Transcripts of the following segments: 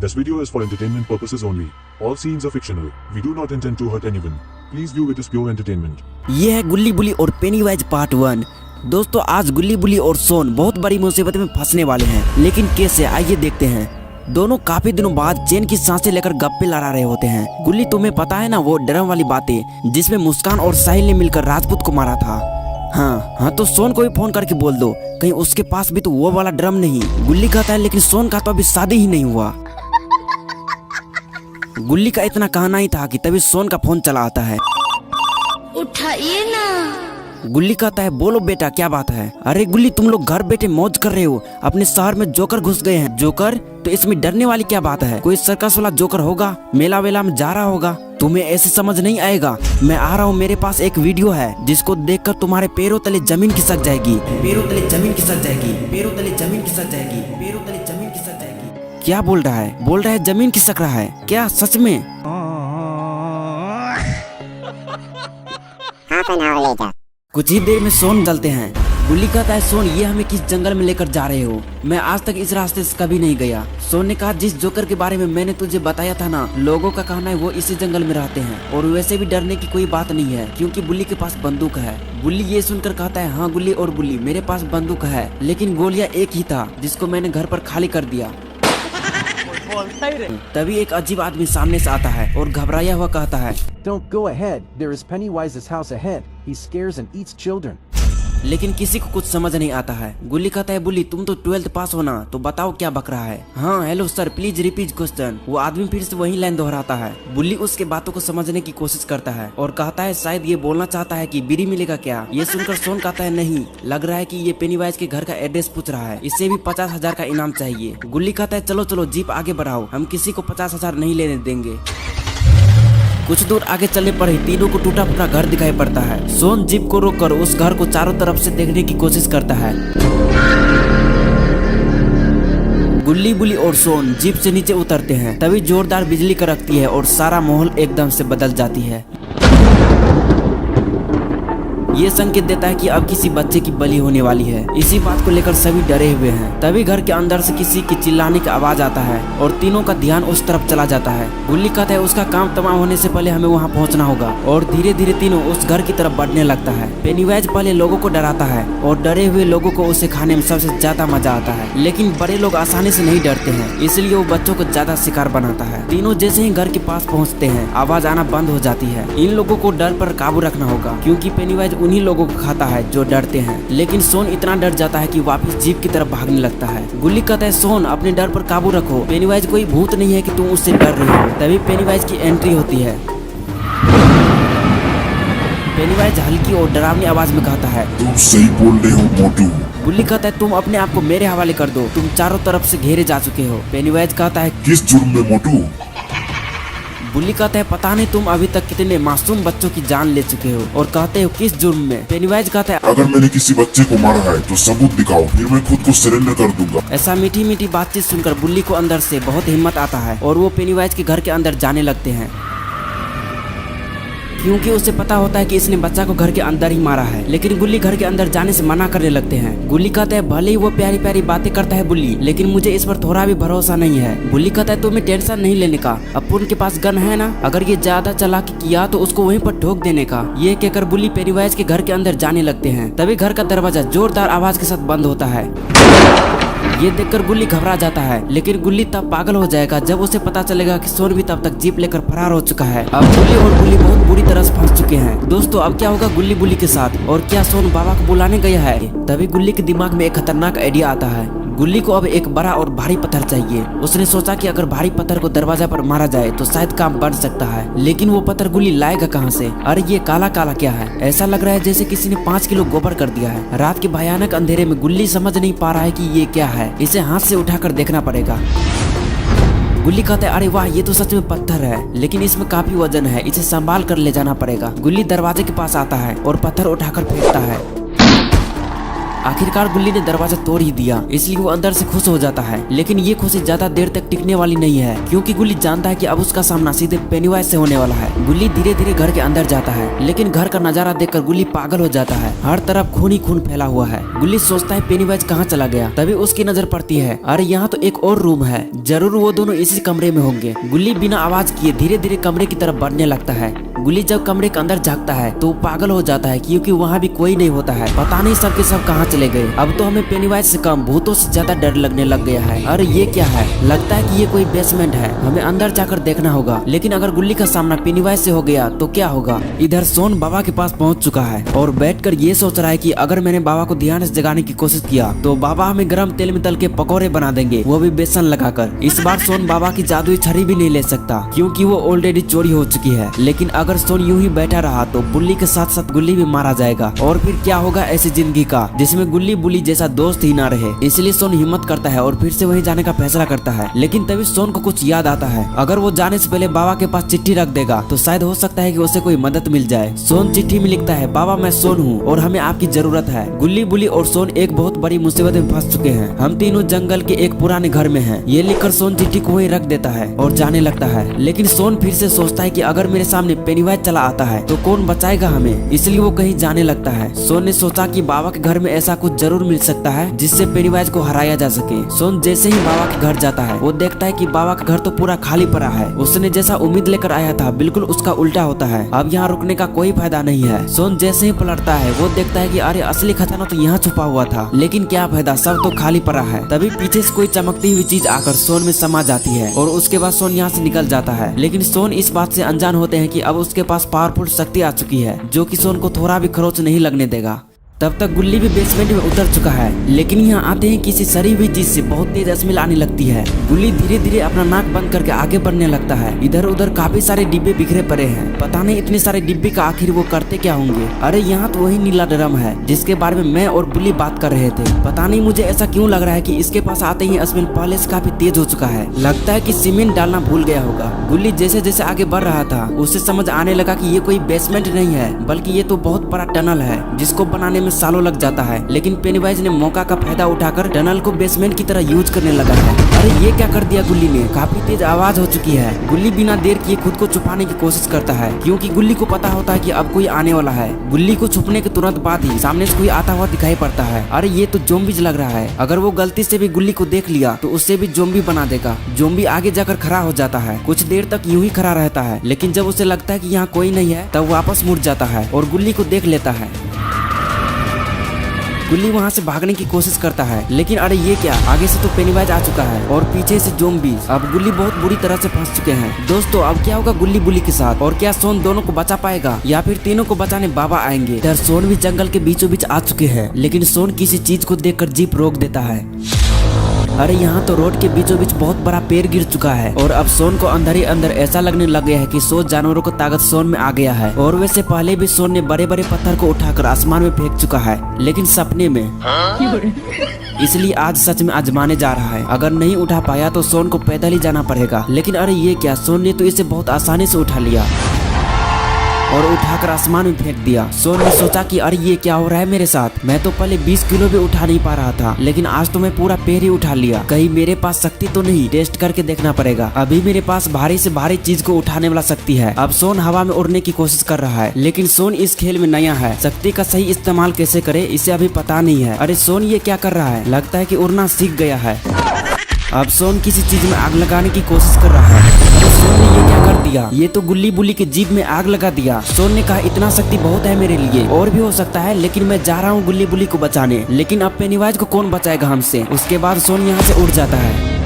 This video is for entertainment purposes only. All scenes are fictional. We do not intend to hurt anyone. Please view it as pure entertainment. ये है गुल्ली बुली और penny-wise part 1। दोस्तों आज गुल्ली बुली और सोन बहुत बड़ी मुसीबत में फंसने वाले हैं, लेकिन कैसे, आइए देखते हैं। दोनों काफी दिनों बाद चैन की सांसें लेकर गप्पे लड़ा रहे होते हैं। गुल्ली, तुम्हें पता है ना वो ड्रम वाली बातें जिसमें मुस्कान और साहिल ने मिलकर राजपूत को मारा था। हाँ, तो सोन को भी फोन करके बोल दो, कहीं उसके पास भी तो वो वाला ड्रम नहीं। गुल्ली कहता है लेकिन सोन का तो अभी शादी ही नहीं हुआ। गुल्ली का इतना कहना ही था कि तभी सोन का फोन चला आता है। उठाइए ना। गुल्ली कहता है बोलो बेटा क्या बात है। अरे गुल्ली, तुम लोग घर बैठे मौज कर रहे हो, अपने शहर में जोकर घुस गए हैं। जोकर? तो इसमें डरने वाली क्या बात है, कोई सर्कस वाला जोकर होगा, मेला वेला में जा रहा होगा। तुम्हें ऐसे समझ नहीं आएगा। मैं आ रहा हूँ, मेरे पास एक वीडियो है जिसको देखकर तुम्हारे पैरों तले जमीन खिसक जाएगी, पैरों तले जमीन खिसक जाएगी, पैरों तले जमीन खिसक जाएगी, पैरों तले जमीन खिसक जाएगी। क्या बोल रहा है? बोल रहा है जमीन खिसक रहा है क्या, सच में? कुछ ही देर में सोन चलते हैं। गुल्ली कहता है सोन, ये हमें किस जंगल में लेकर जा रहे हो? मैं आज तक इस रास्ते से कभी नहीं गया। सोन ने कहा जिस जोकर के बारे में मैंने तुझे बताया था ना, लोगों का कहना है वो इसी जंगल में रहते हैं और वैसे भी डरने की कोई बात नहीं है क्योंकि बुल्ली के पास बंदूक है। बुल्ली ये सुनकर कहता है हाँ गुल्ली और बुल्ली, मेरे पास बंदूक है, लेकिन गोलियां एक ही था जिसको मैंने घर पर खाली कर दिया। तभी एक अजीब आदमी सामने से आता है और घबराया हुआ कहता है Don't go ahead. There is Pennywise's house ahead. He scares and eats children. लेकिन किसी को कुछ समझ नहीं आता है। गुल्ली कहता है बुल्ली तुम तो 12th पास हो ना, तो बताओ क्या बक रहा है। हाँ hello sir, please repeat question. वो आदमी फिर से वही लाइन दोहराता है। बुल्ली उसके बातों को समझने की कोशिश करता है और कहता है शायद ये बोलना चाहता है कि बीड़ी मिलेगा क्या। ये सुनकर सोन कहता है नहीं, लग रहा है कि ये पेनीवाइज के घर का एड्रेस पूछ रहा है, इससे भी 50,000 का इनाम चाहिए। गुल्ली कहता है चलो चलो जीप आगे बढ़ाओ, हम किसी को 50,000 नहीं लेने देंगे। कुछ दूर आगे चलने पर ही तीनों को टूटा फूटा घर दिखाई पड़ता है। सोन जीप को रोककर उस घर को चारों तरफ से देखने की कोशिश करता है। गुल्ली बुली और सोन जीप से नीचे उतरते हैं, तभी जोरदार बिजली कड़कती है और सारा माहौल एकदम से बदल जाती है। ये संकेत देता है कि अब किसी बच्चे की बलि होने वाली है। इसी बात को लेकर सभी डरे हुए हैं। तभी घर के अंदर से किसी की चिल्लाने की आवाज आता है और तीनों का ध्यान उस तरफ चला जाता है। गुल्ली कहता है उसका काम तमाम होने से पहले हमें वहाँ पहुँचना होगा और धीरे धीरे तीनों उस घर की तरफ बढ़ने लगता है। पेनीवाइज पहले लोगों को डराता है और डरे हुए लोगों को उसे खाने में सबसे ज्यादा मजा आता है, लेकिन बड़े लोग आसानी से नहीं डरते हैं, इसलिए वो बच्चों को ज्यादा शिकार बनाता है। तीनों जैसे ही घर के पास पहुँचते हैं आवाज आना बंद हो जाती है। इन लोगों को डर पर काबू रखना होगा क्योंकि पेनीवाइज उन्हीं लोगों को खाता है जो डरते हैं। लेकिन सोन इतना डर जाता है कि वापस जीप की तरफ भागने लगता है। गुल्ली कहता है सोन अपने डर पर काबू रखो, पेनीवाइज कोई भूत नहीं है कि तुम उससे डर रही हो। तभी पेनीवाइज की एंट्री होती है। पेनीवाइज हल्की और डरावनी आवाज में कहता है तुम सही बोल रहे हो मोटू। गुल्ली कहता है तुम अपने आप को मेरे हवाले कर दो, तुम चारों तरफ से घेरे जा चुके हो। पेनीवाइज कहता है किस जुर्म में मोटू? बुल्ली कहता है पता नहीं तुम अभी तक कितने मासूम बच्चों की जान ले चुके हो और कहते हो किस जुर्म में। पेनीवाइज कहता है अगर मैंने किसी बच्चे को मारा है तो सबूत दिखाओ, फिर मैं खुद को सरेंडर कर दूंगा। ऐसा मीठी मीठी बातचीत सुनकर बुल्ली को अंदर से बहुत हिम्मत आता है और वो पेनीवाइज के घर के अंदर जाने लगते हैं क्योंकि उसे पता होता है कि इसने बच्चा को घर के अंदर ही मारा है। लेकिन गुल्ली घर के अंदर जाने से मना करने लगते हैं। गुल्ली कहता है भले ही वो प्यारी प्यारी बातें करता है बुल्ली, लेकिन मुझे इस पर थोड़ा भी भरोसा नहीं है। बुल्ली कहता है तुम्हें टेंशन नहीं लेने का, अपुन के पास गन है ना, अगर ये ज्यादा चालाकी किया तो उसको वहीं पर ठोक देने का। ये कहकर बुल्ली पेनीवाइज के घर के अंदर जाने लगते हैं। तभी घर का दरवाजा जोरदार आवाज के साथ बंद होता है। ये देखकर गुल्ली घबरा जाता है, लेकिन गुल्ली तब पागल हो जाएगा जब उसे पता चलेगा कि सोन भी तब तक जीप लेकर फरार हो चुका है। अब गुल्ली और बुल्ली बहुत बुरी तरह से फंस चुके हैं। दोस्तों अब क्या होगा गुल्ली बुल्ली के साथ, और क्या सोन बाबा को बुलाने गया है? तभी गुल्ली के दिमाग में एक खतरनाक आइडिया आता है। गुल्ली को अब एक बड़ा और भारी पत्थर चाहिए। उसने सोचा कि अगर भारी पत्थर को दरवाजा पर मारा जाए तो शायद काम बन सकता है, लेकिन वो पत्थर गुल्ली लाएगा कहाँ से? अरे ये काला काला क्या है? ऐसा लग रहा है जैसे किसी ने 5 किलो गोबर कर दिया है। रात के भयानक अंधेरे में गुल्ली समझ नहीं पा रहा है कि ये क्या है, इसे हाथ से उठाकर देखना पड़ेगा। गुल्ली कहता है अरे वाह ये तो सच में पत्थर है, लेकिन इसमें काफी वजन है, इसे संभाल कर ले जाना पड़ेगा। गुल्ली दरवाजे के पास आता है और पत्थर उठाकर फेंकता है। आखिरकार गुल्ली ने दरवाजा तोड़ ही दिया, इसलिए वो अंदर से खुश हो जाता है। लेकिन ये खुशी ज्यादा देर तक टिकने वाली नहीं है, क्योंकि गुल्ली जानता है कि अब उसका सामना सीधे पेनीवाइज से होने वाला है। गुल्ली धीरे धीरे घर के अंदर जाता है, लेकिन घर का नजारा देखकर गुल्ली पागल हो जाता है। हर तरफ खून ही खून फैला हुआ है। गुल्ली सोचता है पेनीवाइज कहाँ चला गया। तभी उसकी नजर पड़ती है, अरे यहाँ तो एक और रूम है, जरूर वो दोनों इसी कमरे में होंगे। गुल्ली बिना आवाज किए धीरे धीरे कमरे की तरफ बढ़ने लगता है। गुल्ली जब कमरे के अंदर झांकता है तो पागल हो जाता है, क्योंकि वहाँ भी कोई नहीं होता है। पता नहीं सब के सब कहाँ चले गए। अब तो हमें पेनीवाइज से कम भूतों से ज्यादा डर लगने लग गया है। अरे ये क्या है? लगता है कि ये कोई बेसमेंट है, हमें अंदर जाकर देखना होगा। लेकिन अगर गुल्ली का सामना पेनीवाइज से हो गया तो क्या होगा? इधर सोन बाबा के पास पहुँच चुका है और बैठकर ये सोच रहा है कि अगर मैंने बाबा को ध्यान से जगाने की कोशिश किया तो बाबा हमें गर्म तेल में तल के पकौड़े बना देंगे, वो भी बेसन लगाकर। इस बार सोन बाबा की जादुई छड़ी भी नहीं ले सकता, क्योंकि वो ऑलरेडी चोरी हो चुकी है। लेकिन अगर सोन यूं ही बैठा रहा तो बुल्ली के साथ साथ गुल्ली भी मारा जाएगा। और फिर क्या होगा ऐसी जिंदगी का जिसमें गुल्ली बुल्ली जैसा दोस्त ही ना रहे। इसलिए सोन हिम्मत करता है और फिर से वहीं जाने का फैसला करता है। लेकिन तभी सोन को कुछ याद आता है, अगर वो जाने से पहले बाबा के पास चिट्ठी रख देगा तो शायद हो सकता है कि उसे कोई मदद मिल जाए। सोन चिट्ठी में लिखता है, बाबा मैं सोन हूँ और हमें आपकी जरूरत है। गुल्ली बुल्ली और सोन एक बहुत बड़ी मुसीबत में फंस चुके हैं। हम तीनों जंगल के एक पुराने घर में हैं। ये लिखकर सोन चिट्ठी को वहीं रख देता है और जाने लगता है। लेकिन सोन फिर से सोचता है कि अगर मेरे सामने पेनीवाइज चला आता है तो कौन बचाएगा हमें, इसलिए वो कहीं जाने लगता है। सोन ने सोचा कि बाबा के घर में ऐसा कुछ जरूर मिल सकता है जिससे पेनीवाइज को हराया जा सके। सोन जैसे ही बाबा के घर जाता है वो देखता है कि बाबा का घर तो पूरा खाली पड़ा है। उसने जैसा उम्मीद लेकर आया था बिल्कुल उसका उल्टा होता है। अब यहाँ रुकने का कोई फायदा नहीं है। सोन जैसे ही पलटता है वो देखता है कि अरे असली खजाना तो यहाँ छुपा हुआ था, लेकिन क्या फायदा, सब तो खाली पड़ा है। तभी पीछे से कोई चमकती हुई चीज आकर सोन में समा जाती है और उसके बाद सोन यहाँ से निकल जाता है। लेकिन सोन इस बात से अनजान होते हैं कि अब उसके पास पावरफुल शक्ति आ चुकी है, जो कि सोन को थोड़ा भी खरोच नहीं लगने देगा। तब तक गुल्ली भी बेसमेंट में उतर चुका है। लेकिन यहाँ आते ही किसी सड़ी हुई चीज से बहुत तेज स्मेल आने लगती है। गुल्ली धीरे धीरे अपना नाक बंद करके आगे बढ़ने लगता है। इधर उधर काफी सारे डिब्बे बिखरे पड़े हैं। पता नहीं इतने सारे डिब्बे का आखिर वो करते क्या होंगे। अरे यहाँ तो वही नीला ड्रम है जिसके बारे में मैं और बुल्ली बात कर रहे थे। पता नहीं मुझे ऐसा क्यों लग रहा है कि इसके पास आते ही स्मेल पहले से काफी तेज हो चुका है। लगता है कि सीमेंट डालना भूल गया होगा। गुल्ली जैसे जैसे आगे बढ़ रहा था उसे समझ आने लगा कि ये कोई बेसमेंट नहीं है, बल्कि ये तो बहुत बड़ा टनल है जिसको बनाने में सालों लग जाता है। लेकिन पेनीवाइज ने मौका का फायदा उठाकर टनल को बेसमेंट की तरह यूज करने लगा है। अरे ये क्या कर दिया गुल्ली ने? काफी तेज आवाज हो चुकी है। गुल्ली बिना देर किए खुद को छुपाने की कोशिश करता है, क्योंकि गुल्ली को पता होता है कि अब कोई आने वाला है। गुल्ली को छुपने के तुरंत बाद ही सामने से कोई आता हुआ दिखाई पड़ता है। अरे ये तो जोम्बीज लग रहा है। अगर वो गलती से भी गुल्ली को देख लिया तो उससे भी जोम्बी बना देगा। जोम्बी आगे जाकर खड़ा हो जाता है। कुछ देर तक यूं ही खड़ा रहता है, लेकिन जब उसे लगता है कि यहाँ कोई नहीं है तब वापस मुड़ जाता है और गुल्ली को देख लेता है। गुल्ली वहाँ से भागने की कोशिश करता है, लेकिन अरे ये क्या, आगे से तो पेनीवाइज आ चुका है और पीछे से ज़ॉम्बी। अब गुल्ली बहुत बुरी तरह से फंस चुके हैं। दोस्तों अब क्या होगा गुल्ली बुल्ली के साथ, और क्या सोन दोनों को बचा पाएगा या फिर तीनों को बचाने बाबा आएंगे? इधर सोन भी जंगल के बीचों बीच आ चुके हैं, लेकिन सोन किसी चीज को देखकर जीप रोक देता है। अरे यहाँ तो रोड के बीचों बीच बहुत बड़ा पेड़ गिर चुका है और अब सोन को अंदर ही अंदर ऐसा लगने लग गया है कि सोच जानवरों को ताकत सोन में आ गया है। और वैसे पहले भी सोन ने बड़े बड़े पत्थर को उठाकर आसमान में फेंक चुका है, लेकिन सपने में। इसलिए आज सच में आजमाने जा रहा है। अगर नहीं उठा पाया तो सोन को पैदल ही जाना पड़ेगा। लेकिन अरे ये क्या, सोन ने तो इसे बहुत आसानी से उठा लिया और उठाकर आसमान में फेंक दिया। सोन ने सोचा कि अरे ये क्या हो रहा है मेरे साथ, मैं तो पहले 20 किलो भी उठा नहीं पा रहा था, लेकिन आज तो मैं पूरा पेड़ ही उठा लिया। कहीं मेरे पास शक्ति तो नहीं, टेस्ट करके देखना पड़ेगा। अभी मेरे पास भारी से भारी चीज को उठाने वाला शक्ति है। अब सोन हवा में उड़ने की कोशिश कर रहा है, लेकिन सोन इस खेल में नया है। शक्ति का सही इस्तेमाल कैसे करे इसे अभी पता नहीं है। अरे सोन ये क्या कर रहा है, लगता है कि उड़ना सीख गया है। अब सोन किसी चीज में आग लगाने की कोशिश कर रहा है। तो सोन ने ये क्या कर दिया, ये तो गुल्ली बुल्ली की जीभ में आग लगा दिया। सोन ने कहा इतना शक्ति बहुत है मेरे लिए, और भी हो सकता है, लेकिन मैं जा रहा हूँ गुल्ली बुल्ली को बचाने। लेकिन अब पेनीवाइज को कौन बचाएगा हमसे? उसके बाद सोन यहाँ से उड़ जाता है।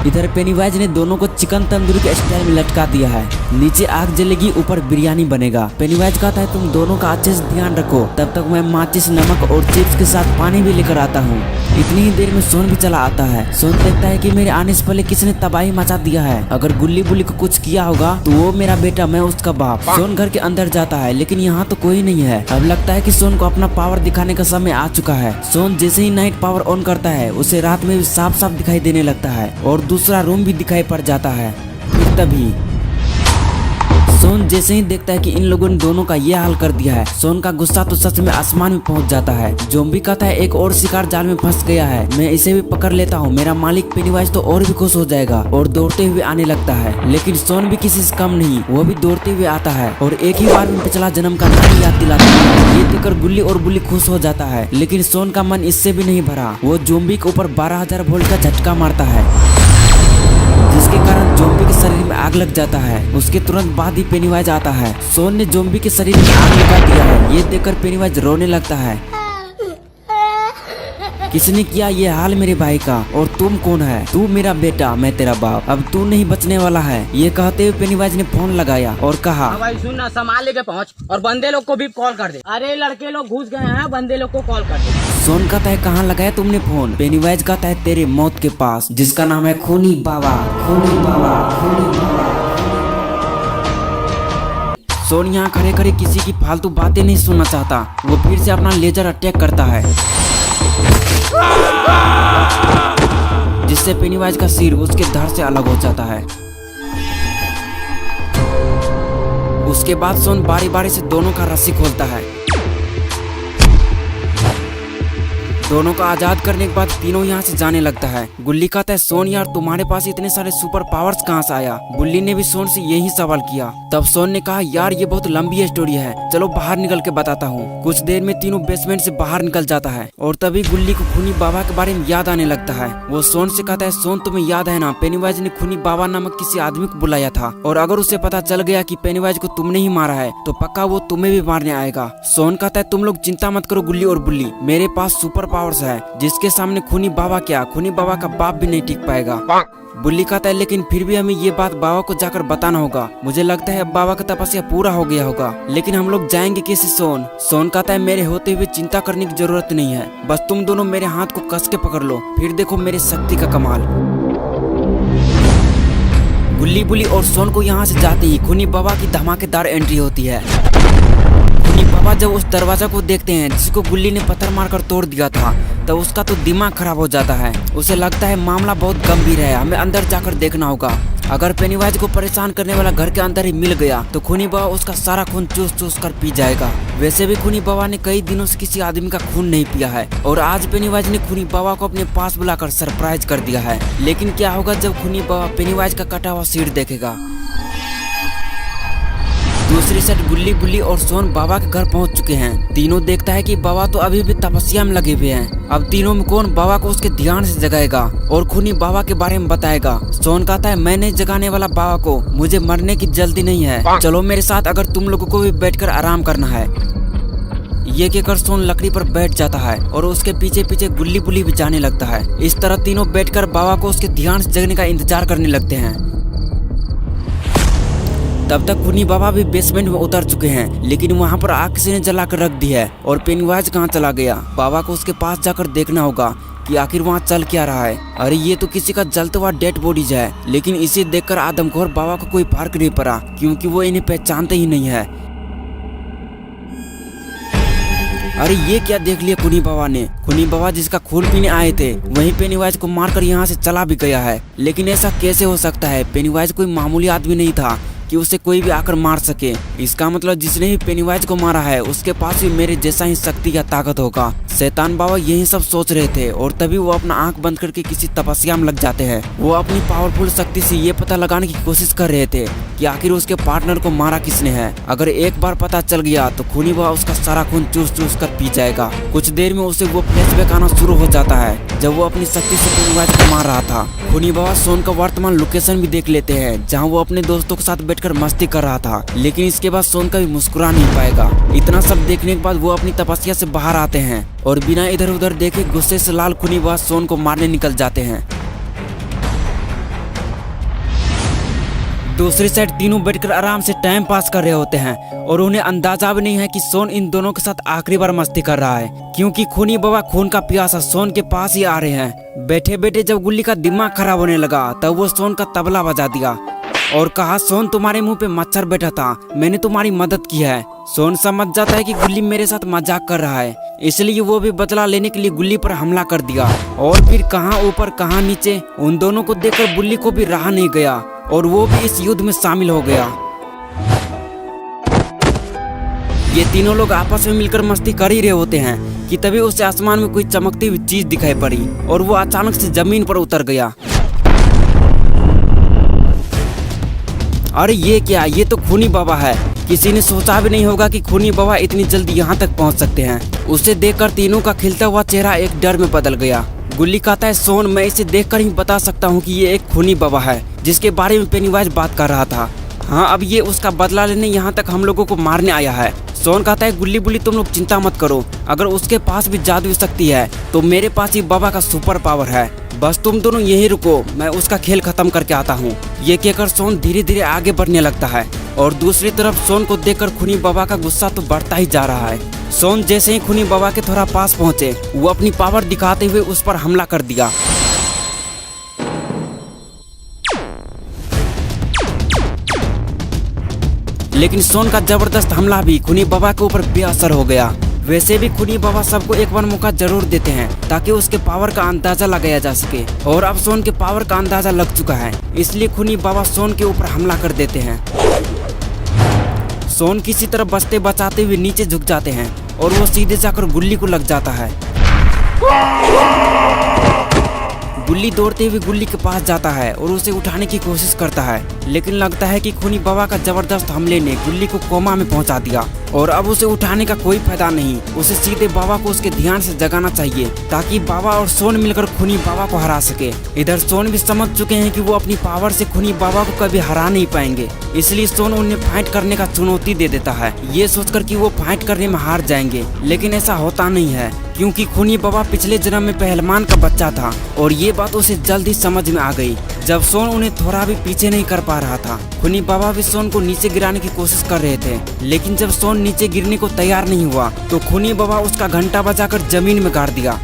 इधर पेनीवाइज ने दोनों को चिकन तंदूरी के स्टाइल में लटका दिया है। नीचे आग जलेगी, ऊपर बिरयानी बनेगा। पेनीवाइज कहता है तुम दोनों का अच्छे से ध्यान रखो, तब तक मैं माचिस, नमक और चिप्स के साथ पानी भी लेकर आता हूँ। इतनी ही देर में सोन भी चला आता है। सोन देखता है कि मेरे आने से पहले किसने तबाही मचा दिया है। अगर गुल्ली बुल्ली को कुछ किया होगा तो वो मेरा बेटा, मैं उसका बाप। सोन घर के अंदर जाता है, लेकिन यहाँ तो कोई नहीं है। अब लगता है कि सोन को अपना पावर दिखाने का समय आ चुका है। सोन जैसे ही नाइट पावर ऑन करता है उसे रात में भी साफ साफ दिखाई देने लगता है और दूसरा रूम भी दिखाई पड़ जाता है। फिर तभी सोन जैसे ही देखता है कि इन लोगों ने दोनों का ये हाल कर दिया है, सोन का गुस्सा तो सच में आसमान में पहुंच जाता है। ज़ॉम्बी कहता है एक और शिकार जाल में फंस गया है, मैं इसे भी पकड़ लेता हूँ, मेरा मालिक पेनीवाइज तो और भी खुश हो जाएगा और दौड़ते हुए आने लगता है। लेकिन सोन भी किसी से कम नहीं, वो भी दौड़ते हुए आता है और एक ही बार में पिछला जन्म का नाम याद दिलाता है। ये देखकर गुल्ली और बुल्ली खुश हो जाता है, लेकिन सोन का मन इससे भी नहीं भरा। वो ज़ॉम्बी के ऊपर 12,000 वोल्ट का झटका मारता है, जिसके कारण ज़ॉम्बी के शरीर में आग लग जाता है। उसके तुरंत बाद ही पेनीवाइज आता है। सोन ने ज़ॉम्बी के शरीर में आग लगा दिया है। ये देखकर पेनीवाइज रोने लगता है। किसने किया ये हाल मेरे भाई का, और तुम कौन है? तू मेरा बेटा, मैं तेरा बाप, अब तू नहीं बचने वाला है। ये कहते हुए पेनीवाइज ने फोन लगाया और कहा, भाई सुन ना, सामान लेके पहुँच और बंदे लोग को भी कॉल कर दे। अरे लड़के लोग घुस गए हैं, बंदे लोग को कॉल कर दे। सोन कहता है कहाँ लगाया तुमने फोन? पेनीवाइज कहता है तेरे मौत के पास, जिसका नाम है खूनी बाबा, खूनी बाबा, खूनी बाबा। सोन यहाँ खड़े खड़े किसी की फालतू बातें नहीं सुनना चाहता। वो फिर से अपना लेजर अटैक करता है, जिससे पेनीवाइज का सिर उसके धड़ से अलग हो जाता है। उसके बाद सोन बारी बारी से दोनों का रस्सी खोलता है। दोनों को आजाद करने के बाद तीनों यहाँ से जाने लगता है। गुल्ली कहता है सोन यार तुम्हारे पास इतने सारे सुपर पावर्स कहाँ से आया? गुल्ली ने भी सोन से यही सवाल किया। तब सोन ने कहा यार ये बहुत लंबी स्टोरी है, चलो बाहर निकल के बताता हूँ। कुछ देर में तीनों बेसमेंट से बाहर निकल जाता है और तभी गुल्ली को खूनी बाबा के बारे में याद आने लगता है। वो सोन से कहता है सोन तुम्हें याद है ना, पेनीवाइज ने खूनी बाबा नामक किसी आदमी को बुलाया था, और अगर उसे पता चल गया कि पेनीवाइज को तुमने ही मारा है तो पक्का वो तुम्हें भी मारने आएगा। सोन कहता है तुम लोग चिंता मत करो गुल्ली और बुल्ली, मेरे पास सुपर पावर्स है जिसके सामने खूनी बाबा क्या, खूनी बाबा का बाप भी नहीं टिक पाएगा। बुल्ली कहता है लेकिन फिर भी हमें ये बात बाबा को जाकर बताना होगा। मुझे लगता है अब बाबा का तपस्या पूरा हो गया होगा, लेकिन हम लोग जाएंगे कैसे? सोन कहता है मेरे होते हुए चिंता करने की जरूरत नहीं है, बस तुम दोनों मेरे हाथ को कस के पकड़ लो, फिर देखो मेरी शक्ति का कमाल। गुल्ली बुल्ली और सोन को यहाँ से जाते ही खूनी बाबा की धमाकेदार एंट्री होती है। खूनी बाबा जब उस दरवाजा को देखते हैं जिसको गुल्ली ने पत्थर मारकर तोड़ दिया था, तो उसका तो दिमाग खराब हो जाता है। उसे लगता है मामला बहुत गंभीर है, हमें अंदर जाकर देखना होगा। अगर पेनीवाइज को परेशान करने वाला घर के अंदर ही मिल गया तो खूनी बाबा उसका सारा खून चूस चूस कर पी जाएगा। वैसे भी खूनी बाबा ने कई दिनों से किसी आदमी का खून नहीं पिया है, और आज पेनीवाइज ने खूनी बाबा को अपने पास बुलाकर सरप्राइज कर दिया है। लेकिन क्या होगा जब खूनी बाबा पेनीवाइज का कटा हुआ सिर देखेगा? दूसरी साइड गुल्ली बुल्ली और सोन बाबा के घर पहुंच चुके हैं। तीनों देखता है कि बाबा तो अभी भी तपस्या में लगे हुए हैं। अब तीनों में कौन बाबा को उसके ध्यान से जगाएगा और खूनी बाबा के बारे में बताएगा? सोन कहता है मैं नहीं जगाने वाला बाबा को, मुझे मरने की जल्दी नहीं है, चलो मेरे साथ अगर तुम लोगों को भी बैठकर आराम करना है। ये कहकर सोन लकड़ी पर बैठ जाता है और उसके पीछे पीछे गुल्ली बुल्ली भी जाने लगता है। इस तरह तीनों बैठकर बाबा को उसके ध्यान से जगने का इंतजार करने लगते हैं। तब तक खूनी बाबा भी बेसमेंट में उतर चुके हैं, लेकिन वहाँ पर आग किसी ने जला कर रख दी है और पेनीवाइज कहाँ चला गया? बाबा को उसके पास जाकर देखना होगा कि आखिर वहाँ चल क्या रहा है। अरे ये तो किसी का जलता हुआ डेड बॉडीज है, लेकिन इसे देखकर आदमखोर बाबा को कोई फर्क नहीं पड़ा, क्योंकि वो इन्हें पहचानते ही नहीं है। अरे ये क्या देख लिया खूनी बाबा ने? खूनी बाबा जिसका खून पीने आए थे वहीं पेनीवाइज को मारकर यहाँ से चला भी गया है। लेकिन ऐसा कैसे हो सकता है? पेनीवाइज कोई मामूली आदमी नहीं था कि उसे कोई भी आकर मार सके। इसका मतलब जिसने भी पेनीवाइज को मारा है उसके पास भी मेरे जैसा ही शक्ति या ताकत होगा। शैतान बाबा यही सब सोच रहे थे और तभी वो अपना आंख बंद करके किसी तपस्या में लग जाते हैं। वो अपनी पावरफुल शक्ति से ये पता लगाने की कोशिश कर रहे थे कि आखिर उसके पार्टनर को मारा किसने है। अगर एक बार पता चल गया तो खूनी बाबा उसका सारा खून चूस चूस कर पी जाएगा। कुछ देर में उसे वो फ्लैशबैक आना शुरू हो जाता है जब वो अपनी शक्ति से पेनीवाइज को मार रहा था। खूनी बाबा सोन का वर्तमान लोकेशन भी देख लेते हैं जहाँ वो अपने दोस्तों के साथ बैठकर मस्ती कर रहा था, लेकिन इसके बाद सोन कभी मुस्कुरा नहीं पाएगा। इतना सब देखने के बाद वो अपनी तपस्या से बाहर आते हैं और बिना इधर उधर देखे गुस्से से लाल खूनी बाबा सोन को मारने निकल जाते हैं। दूसरी साइड तीनों बैठकर आराम से टाइम पास कर रहे होते हैं और उन्हें अंदाजा भी नहीं है कि सोन इन दोनों के साथ आखिरी बार मस्ती कर रहा है, क्योंकि खूनी बाबा खून का प्यासा सोन के पास ही आ रहे हैं। बैठे बैठे जब गुल्ली का दिमाग खराब होने लगा तब वो सोन का तबला बजा दिया और कहा सोन तुम्हारे मुंह पे मच्छर बैठा था, मैंने तुम्हारी मदद की है। सोन समझ जाता है कि गुल्ली मेरे साथ मजाक कर रहा है, इसलिए वो भी बदला लेने के लिए गुल्ली पर हमला कर दिया। और फिर कहाँ ऊपर कहाँ नीचे उन दोनों को देखकर गुल्ली को भी रहा नहीं गया और वो भी इस युद्ध में शामिल हो गया। ये तीनों लोग आपस में मिलकर मस्ती कर ही रहे होते हैं कि तभी उसे आसमान में कोई चमकती हुई चीज दिखाई पड़ी और वो अचानक से जमीन पर उतर गया। अरे ये क्या, ये तो खूनी बाबा है। किसी ने सोचा भी नहीं होगा कि खूनी बाबा इतनी जल्दी यहाँ तक पहुँच सकते हैं। उसे देखकर तीनों का खिलता हुआ चेहरा एक डर में बदल गया। गुल्ली कहता है, सोन, मैं इसे देखकर ही बता सकता हूँ कि ये एक खूनी बाबा है जिसके बारे में पेनीवाइज बात कर रहा था। हाँ, अब ये उसका बदला लेने यहाँ तक हम लोगों को मारने आया है। सोन कहता है, गुल्ली बुल्ली तुम लोग चिंता मत करो, अगर उसके पास भी जादुई शक्ति है तो मेरे पास ही बाबा का सुपर पावर है। बस तुम दोनों यहीं रुको, मैं उसका खेल खत्म करके आता हूँ। ये कहकर सोन धीरे धीरे आगे बढ़ने लगता है और दूसरी तरफ सोन को देखकर खूनी बाबा का गुस्सा तो बढ़ता ही जा रहा है। सोन जैसे ही खूनी बाबा के थोड़ा पास पहुँचे, वो अपनी पावर दिखाते हुए उस पर हमला कर दिया। लेकिन सोन का जबरदस्त हमला भी खूनी बाबा के ऊपर बेअसर हो गया। वैसे भी खूनी बाबा सबको एक बार मौका जरूर देते हैं ताकि उसके पावर का अंदाजा लगाया जा सके, और अब सोन के पावर का अंदाजा लग चुका है, इसलिए खूनी बाबा सोन के ऊपर हमला कर देते हैं। सोन किसी तरह बचते बचाते हुए नीचे झुक जाते हैं और वो सीधे जाकर गुल्ली को लग जाता है। गुल्ली दौड़ते हुए गुल्ली के पास जाता है और उसे उठाने की कोशिश करता है, लेकिन लगता है कि खूनी बाबा का जबरदस्त हमले ने गुल्ली को कोमा में पहुंचा दिया और अब उसे उठाने का कोई फायदा नहीं। उसे सीधे बाबा को उसके ध्यान से जगाना चाहिए ताकि बाबा और सोन मिलकर खूनी बाबा को हरा सके। इधर सोन भी समझ चुके हैं कि वो अपनी पावर से खूनी बाबा को कभी हरा नहीं पाएंगे, इसलिए सोन उन्हें फाइट करने का चुनौती दे देता है, ये सोचकर कि वो फाइट करने में हार जाएंगे। लेकिन ऐसा होता नहीं है, क्योंकि खूनी बाबा पिछले जन्म में पहलवान का बच्चा था और ये बात उसे जल्दी समझ में आ गई। जब सोन उन्हें थोड़ा भी पीछे नहीं कर पा रहा था, खूनी बाबा भी सोन को नीचे गिराने की कोशिश कर रहे थे, लेकिन जब सोन नीचे गिरने को तैयार नहीं हुआ तो खूनी बाबा उसका घंटा बजाकर जमीन में गाड़ दिया।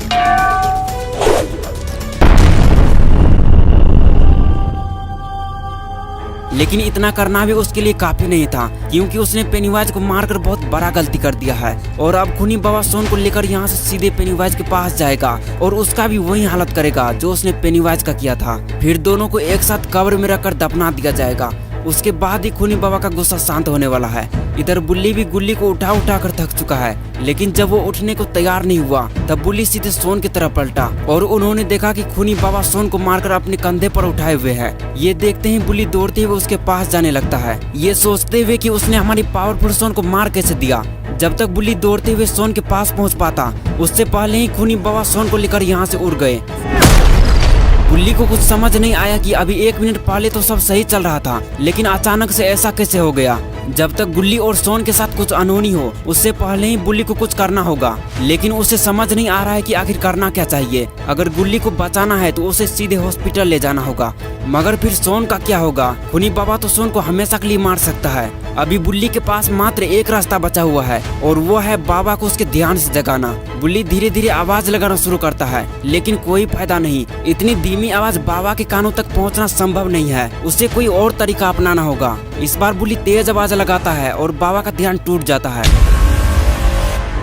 लेकिन इतना करना भी उसके लिए काफी नहीं था, क्योंकि उसने पेनीवाइज को मारकर बहुत बड़ा गलती कर दिया है और अब खूनी बाबा सोन को लेकर यहाँ से सीधे पेनीवाइज के पास जाएगा और उसका भी वही हालत करेगा जो उसने पेनीवाइज का किया था। फिर दोनों को एक साथ कब्र में रखकर दफना दिया जाएगा। उसके बाद ही खूनी बाबा का गुस्सा शांत होने वाला है। इधर बुल्ली भी गुल्ली को उठा उठा कर थक चुका है, लेकिन जब वो उठने को तैयार नहीं हुआ तब बुल्ली सीधे सोन की तरफ पलटा और उन्होंने देखा कि खूनी बाबा सोन को मारकर अपने कंधे पर उठाए हुए हैं। ये देखते ही बुल्ली दौड़ते हुए उसके पास जाने लगता है, ये सोचते हुए कि उसने हमारी पावरफुल सोन को मार कैसे दिया। जब तक बुल्ली दौड़ते हुए सोन के पास पहुँच पाता, उससे पहले ही खूनी बाबा सोन को लेकर यहाँ से उड़ गए। बुल्ली को कुछ समझ नहीं आया कि अभी 1 मिनट पहले तो सब सही चल रहा था, लेकिन अचानक से ऐसा कैसे हो गया। जब तक गुल्ली और सोन के साथ कुछ अनहोनी हो उससे पहले ही बुल्ली को कुछ करना होगा, लेकिन उसे समझ नहीं आ रहा है कि आखिर करना क्या चाहिए। अगर गुल्ली को बचाना है तो उसे सीधे हॉस्पिटल ले जाना होगा, मगर फिर सोन का क्या होगा। खूनी बाबा तो सोन को हमेशा के लिए मार सकता है। अभी बुल्ली के पास मात्र एक रास्ता बचा हुआ है और वो है बाबा को उसके ध्यान से जगाना। बुल्ली धीरे धीरे आवाज लगाना शुरू करता है, लेकिन कोई फायदा नहीं। इतनी धीमी आवाज बाबा के कानों तक पहुंचना संभव नहीं है, उसे कोई और तरीका अपनाना होगा। इस बार बुल्ली तेज आवाज लगाता है और बाबा का ध्यान टूट जाता है।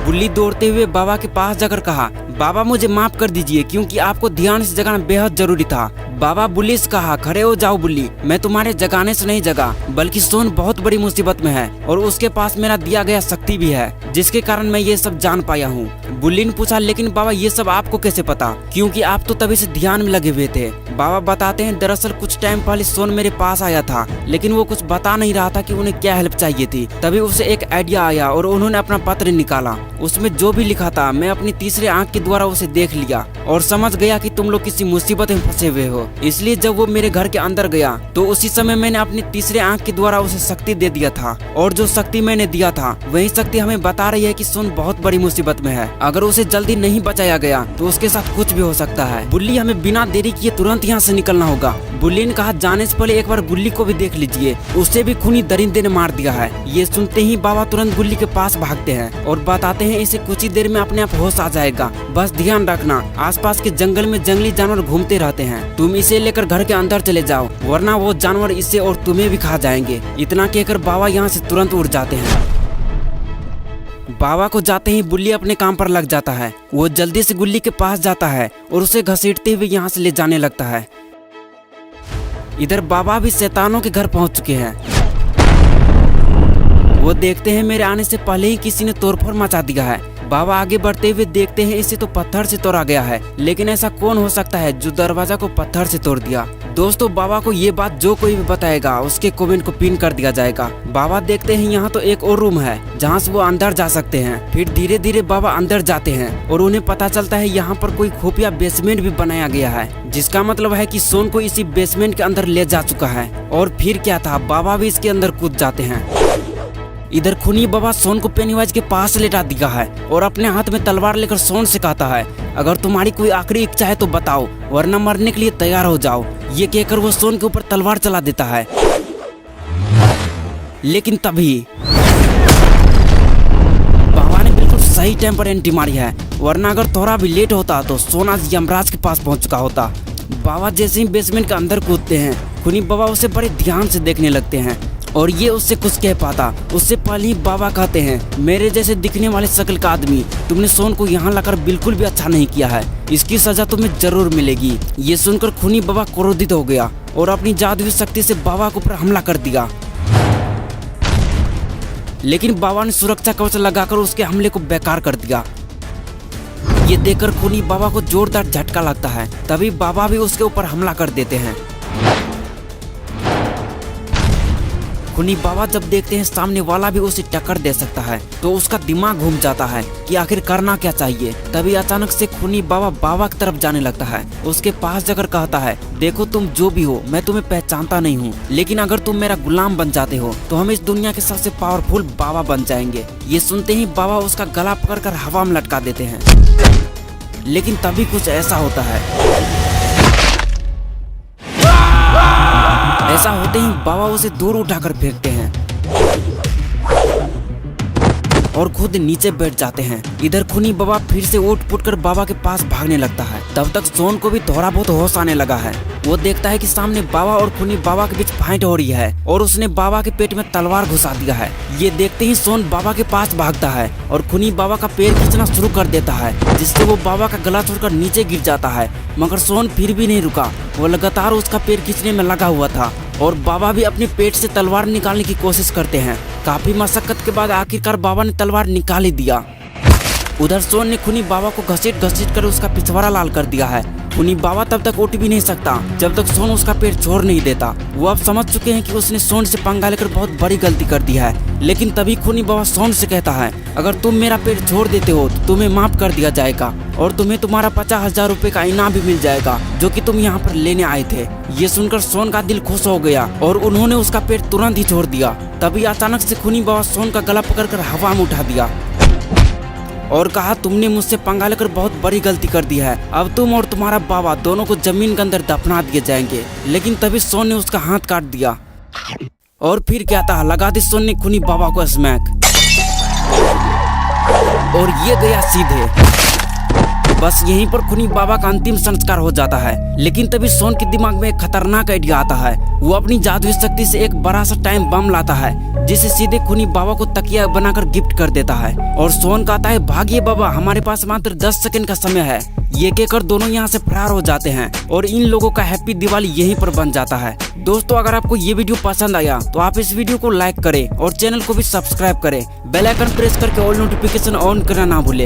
बुल्ली दौड़ते हुए बाबा के पास जाकर कहा, बाबा मुझे माफ कर दीजिए, क्योंकि आपको ध्यान से जगाना बेहद जरूरी था। बाबा बुल्ली से कहा, खड़े हो जाओ बुल्ली, मैं तुम्हारे जगाने से नहीं जगा, बल्कि सोन बहुत बड़ी मुसीबत में है और उसके पास मेरा दिया गया शक्ति भी है, जिसके कारण मैं ये सब जान पाया हूँ। बुल्ली ने पूछा, लेकिन बाबा ये सब आपको कैसे पता, क्योंकि आप तो तभी से ध्यान में लगे हुए थे। बाबा बताते हैं, दरअसल कुछ टाइम पहले सोन मेरे पास आया था, लेकिन वो कुछ बता नहीं रहा था कि उन्हें क्या हेल्प चाहिए थी। तभी उसे एक आइडिया आया और उन्होंने अपना पत्र निकाला। उसमें जो भी लिखा था मैं अपनी तीसरे आंख के द्वारा उसे देख लिया और समझ गया कि तुम लोग किसी मुसीबत में फंसे हुए हो। इसलिए जब वो मेरे घर के अंदर गया तो उसी समय मैंने अपनी तीसरे आंख के द्वारा उसे शक्ति दे दिया था, और जो शक्ति मैंने दिया था वही शक्ति हमें बता रही है कि सोन बहुत बड़ी मुसीबत में है। अगर उसे जल्दी नहीं बचाया गया तो उसके साथ कुछ भी हो सकता है। बुल्ली, हमें बिना देरी किए तुरंत यहाँ से निकलना होगा। बुल्ली ने कहा, जाने से पहले एक बार गुल्ली को भी देख लीजिए, उसे भी खूनी दरिंदे ने मार दिया है। ये सुनते ही बाबा तुरंत गुल्ली के पास भागते हैं और बताते हैं, इसे कुछ ही देर में अपने आप होश आ जाएगा, बस ध्यान रखना आसपास के जंगल में जंगली जानवर घूमते रहते हैं, तुम इसे लेकर घर के अंदर चले जाओ, वरना वो जानवर इसे और तुम्हें भी खा जाएंगे। इतना कहकर बाबा यहाँ से तुरंत उड़ जाते हैं। बाबा को जाते ही बुल्ली अपने काम पर लग जाता है। वो जल्दी से गुल्ली के पास जाता है और उसे घसीटते हुए यहाँ से ले जाने लगता है। इधर बाबा भी शैतानों के घर पहुँच चुके हैं। वो वो देखते हैं मेरे आने से पहले ही किसी ने तोड़फोड़ मचा दिया है। बाबा आगे बढ़ते हुए देखते हैं इसे तो पत्थर से तोड़ा गया है, लेकिन ऐसा कौन हो सकता है जो दरवाजा को पत्थर से तोड़ दिया। दोस्तों बाबा को ये बात जो कोई भी बताएगा उसके कमेंट को पिन कर दिया जाएगा। बाबा देखते हैं यहाँ तो एक और रूम है जहाँ से वो अंदर जा सकते हैं। फिर धीरे धीरे बाबा अंदर जाते हैं और उन्हें पता चलता है यहाँ पर कोई खुफिया बेसमेंट भी बनाया गया है, जिसका मतलब है कि सोन को इसी बेसमेंट के अंदर ले जा चुका है। और फिर क्या था, बाबा भी इसके अंदर कूद जाते हैं। इधर खूनी बाबा सोन को पेनीवाइज के पास लेटा दिया है और अपने हाथ में तलवार लेकर सोन से कहता है, अगर तुम्हारी कोई आखिरी इच्छा है तो बताओ, वरना मरने के लिए तैयार हो जाओ। ये कहकर वो सोन के ऊपर तलवार चला देता है। लेकिन तभी बाबा ने बिल्कुल सही टाइम पर एंट्री मारी है, वरना अगर थोड़ा भी लेट होता तो सोन आज यमराज के पास पहुंच चुका होता। बाबा जैसे ही बेसमेंट के अंदर कूदते हैं, खूनी बाबा उसे बड़े ध्यान से देखने लगते हैं और ये उससे कुछ कह पाता उससे पहले ही बाबा कहते हैं, मेरे जैसे दिखने वाले शक्ल का आदमी तुमने सोन को यहाँ लाकर बिल्कुल भी अच्छा नहीं किया है, इसकी सजा तुम्हें जरूर मिलेगी। ये सुनकर खूनी बाबा क्रोधित हो गया और अपनी जादुई शक्ति से बाबा के ऊपर हमला कर दिया। लेकिन बाबा ने सुरक्षा कवच लगाकर उसके हमले को बेकार कर दिया। ये देखकर खूनी बाबा को जोरदार झटका लगता है। तभी बाबा भी उसके ऊपर हमला कर देते हैं। खूनी बाबा जब देखते हैं सामने वाला भी उसे टक्कर दे सकता है तो उसका दिमाग घूम जाता है कि आखिर करना क्या चाहिए। तभी अचानक से खूनी बाबा की तरफ जाने लगता है। उसके पास जाकर कहता है, देखो तुम जो भी हो मैं तुम्हें पहचानता नहीं हूँ, लेकिन अगर तुम मेरा गुलाम बन जाते हो तो हम इस दुनिया के सबसे पावरफुल बाबा बन जाएंगे। ये सुनते ही बाबा उसका गला पकड़कर हवा में लटका देते हैं। लेकिन तभी कुछ ऐसा होता है, ऐसा होते ही बाबा उसे दूर उठाकर फेंकते हैं और खुद नीचे बैठ जाते हैं। इधर खूनी बाबा फिर से उठ पुट कर बाबा के पास भागने लगता है। तब तक सोन को भी थोड़ा बहुत होश आने लगा है। वो देखता है कि सामने बाबा और खूनी बाबा के बीच फाइट हो रही है और उसने बाबा के पेट में तलवार घुसा दिया है। ये देखते ही सोन बाबा के पास भागता है और खूनी बाबा का पैर खींचना शुरू कर देता है, जिससे वो बाबा का गला छोड़कर नीचे गिर जाता है। मगर सोन फिर भी नहीं रुका, वो लगातार उसका पैर खींचने में लगा हुआ था और बाबा भी अपने पेट से तलवार निकालने की कोशिश करते हैं। काफी मशक्कत के बाद आखिरकार बाबा ने तलवार निकाल ही दिया। उधर सोन ने खूनी बाबा को घसीट कर उसका पिछवाड़ा लाल कर दिया है। खूनी बाबा तब तक उठ भी नहीं सकता जब तक सोन उसका पेट छोड़ नहीं देता। वो अब समझ चुके हैं कि उसने सोन से पंगा लेकर बहुत बड़ी गलती कर दी है। लेकिन तभी खूनी बाबा सोन से कहता है, अगर तुम मेरा पेट छोड़ देते हो तो तुम्हें माफ कर दिया जाएगा और तुम्हें तुम्हारा 50,000 रुपए का इनाम भी मिल जाएगा जो कि तुम यहाँ पर लेने आए थे। ये सुनकर सोन का दिल खुश हो गया और उन्होंने उसका पेट तुरंत ही छोड़ दिया। तभी अचानक से खूनी बाबा सोन का गला पकड़कर हवा में उठा दिया और कहा, तुमने मुझसे पंगा लेकर बहुत बड़ी गलती कर दी है। अब तुम और तुम्हारा बाबा दोनों को जमीन के अंदर दफना दिए जाएंगे। लेकिन तभी सोन ने उसका हाथ काट दिया और फिर क्या था, लगा दी सोन ने खूनी बाबा को स्मैक और ये गया सीधे। बस यहीं पर खूनी बाबा का अंतिम संस्कार हो जाता है। लेकिन तभी सोन के दिमाग में एक खतरनाक आइडिया आता है। वो अपनी जादुई शक्ति से एक बड़ा सा टाइम बम लाता है, जिसे सीधे खूनी बाबा को तकिया बनाकर गिफ्ट कर देता है और सोन कहता है, भागिए बाबा, हमारे पास मात्र 10 सेकंड का समय है। ये कहकर दोनों यहाँ से फरार हो जाते हैं और इन लोगों का हैप्पी दिवाली यहीं पर बन जाता है। दोस्तों अगर आपको ये वीडियो पसंद आया तो आप इस वीडियो को लाइक करें और चैनल को भी सब्सक्राइब करें। बेल आइकन प्रेस करके ऑल नोटिफिकेशन ऑन करना ना भूलें।